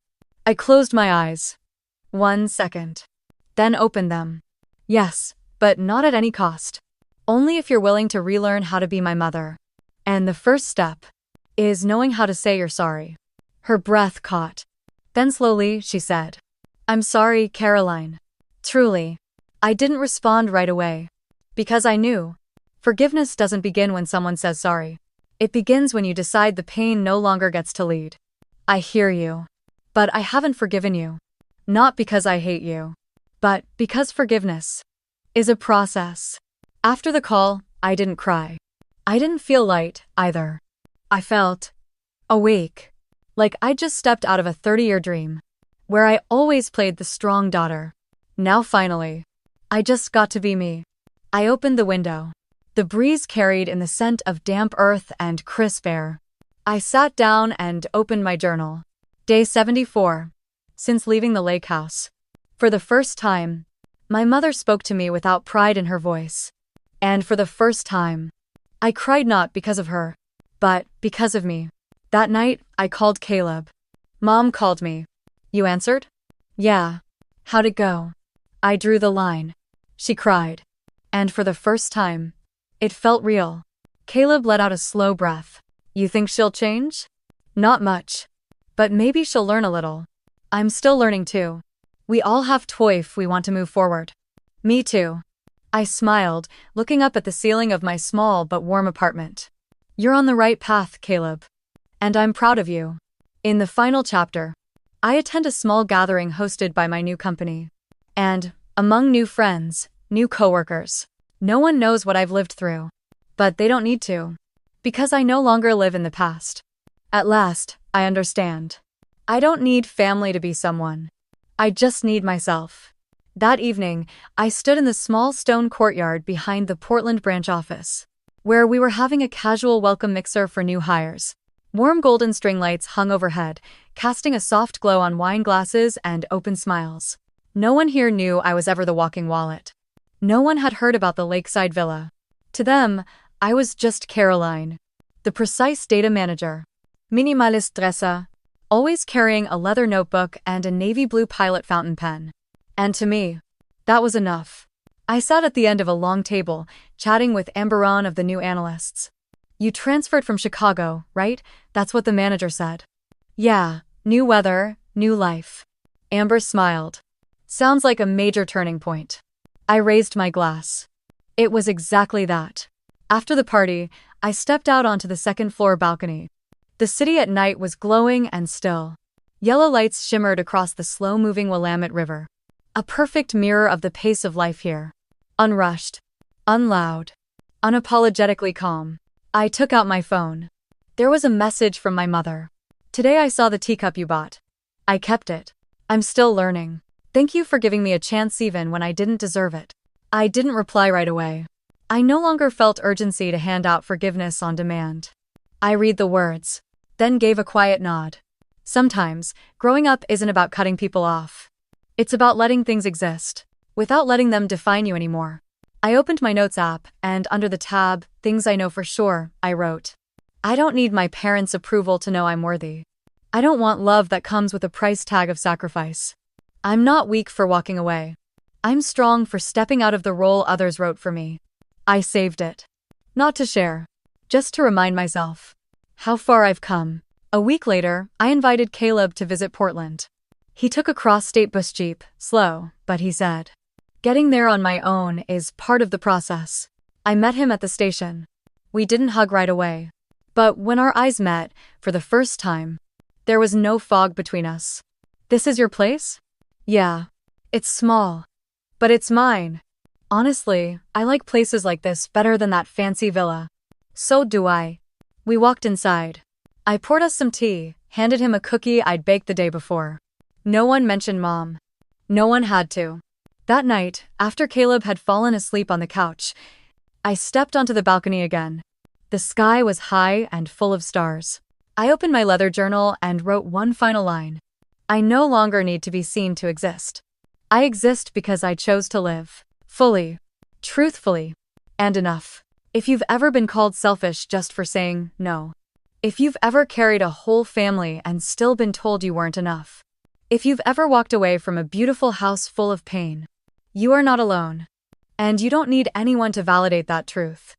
I closed my eyes. 1 second. Then opened them. Yes, but not at any cost. Only if you're willing to relearn how to be my mother. And the first step is knowing how to say you're sorry. Her breath caught. Then slowly, she said, I'm sorry, Caroline. Truly. I didn't respond right away. Because I knew. Forgiveness doesn't begin when someone says sorry. It begins when you decide the pain no longer gets to lead. I hear you. But I haven't forgiven you. Not because I hate you. But because forgiveness is a process. After the call, I didn't cry. I didn't feel light, either. I felt awake. Like I'd just stepped out of a 30-year dream, where I always played the strong daughter. Now finally, I just got to be me. I opened the window. The breeze carried in the scent of damp earth and crisp air. I sat down and opened my journal. Day 74. Since leaving the Lakehouse. For the first time, my mother spoke to me without pride in her voice. And for the first time, I cried not because of her, but because of me. That night, I called Caleb. Mom called me. You answered? Yeah. How'd it go? I drew the line. She cried. And for the first time, it felt real. Caleb let out a slow breath. You think she'll change? Not much. But maybe she'll learn a little. I'm still learning too. We all have toy if we want to move forward. Me too. I smiled, looking up at the ceiling of my small but warm apartment. You're on the right path, Caleb. And I'm proud of you. In the final chapter, I attend a small gathering hosted by my new company. And, among new friends, new coworkers, no one knows what I've lived through. But they don't need to. Because I no longer live in the past. At last, I understand. I don't need family to be someone. I just need myself. That evening, I stood in the small stone courtyard behind the Portland branch office, where we were having a casual welcome mixer for new hires. Warm golden string lights hung overhead, casting a soft glow on wine glasses and open smiles. No one here knew I was ever the walking wallet. No one had heard about the lakeside villa. To them, I was just Caroline, the precise data manager. Minimalist dresser, always carrying a leather notebook and a navy blue Pilot fountain pen. And to me, that was enough. I sat at the end of a long table, chatting with Amberon of the New Analysts. You transferred from Chicago, right? That's what the manager said. Yeah, new weather, new life. Amber smiled. Sounds like a major turning point. I raised my glass. It was exactly that. After the party, I stepped out onto the second-floor balcony. The city at night was glowing and still. Yellow lights shimmered across the slow-moving Willamette River. A perfect mirror of the pace of life here. Unrushed. Unloud. Unapologetically calm. I took out my phone. There was a message from my mother. Today I saw the teacup you bought. I kept it. I'm still learning. Thank you for giving me a chance even when I didn't deserve it. I didn't reply right away. I no longer felt urgency to hand out forgiveness on demand. I read the words, then gave a quiet nod. Sometimes, growing up isn't about cutting people off. It's about letting things exist, without letting them define you anymore. I opened my notes app, and under the tab, Things I Know for Sure, I wrote, I don't need my parents' approval to know I'm worthy. I don't want love that comes with a price tag of sacrifice. I'm not weak for walking away. I'm strong for stepping out of the role others wrote for me. I saved it. Not to share. Just to remind myself how far I've come. A week later, I invited Caleb to visit Portland. He took a cross-state bus jeep, slow, but he said, getting there on my own is part of the process. I met him at the station. We didn't hug right away. But when our eyes met, for the first time, there was no fog between us. This is your place? Yeah. It's small. But it's mine. Honestly, I like places like this better than that fancy villa. So do I. We walked inside. I poured us some tea, handed him a cookie I'd baked the day before. No one mentioned Mom. No one had to. That night, after Caleb had fallen asleep on the couch, I stepped onto the balcony again. The sky was high and full of stars. I opened my leather journal and wrote one final line. I no longer need to be seen to exist. I exist because I chose to live. Fully. Truthfully. And enough. If you've ever been called selfish just for saying no. If you've ever carried a whole family and still been told you weren't enough. If you've ever walked away from a beautiful house full of pain. You are not alone. And you don't need anyone to validate that truth.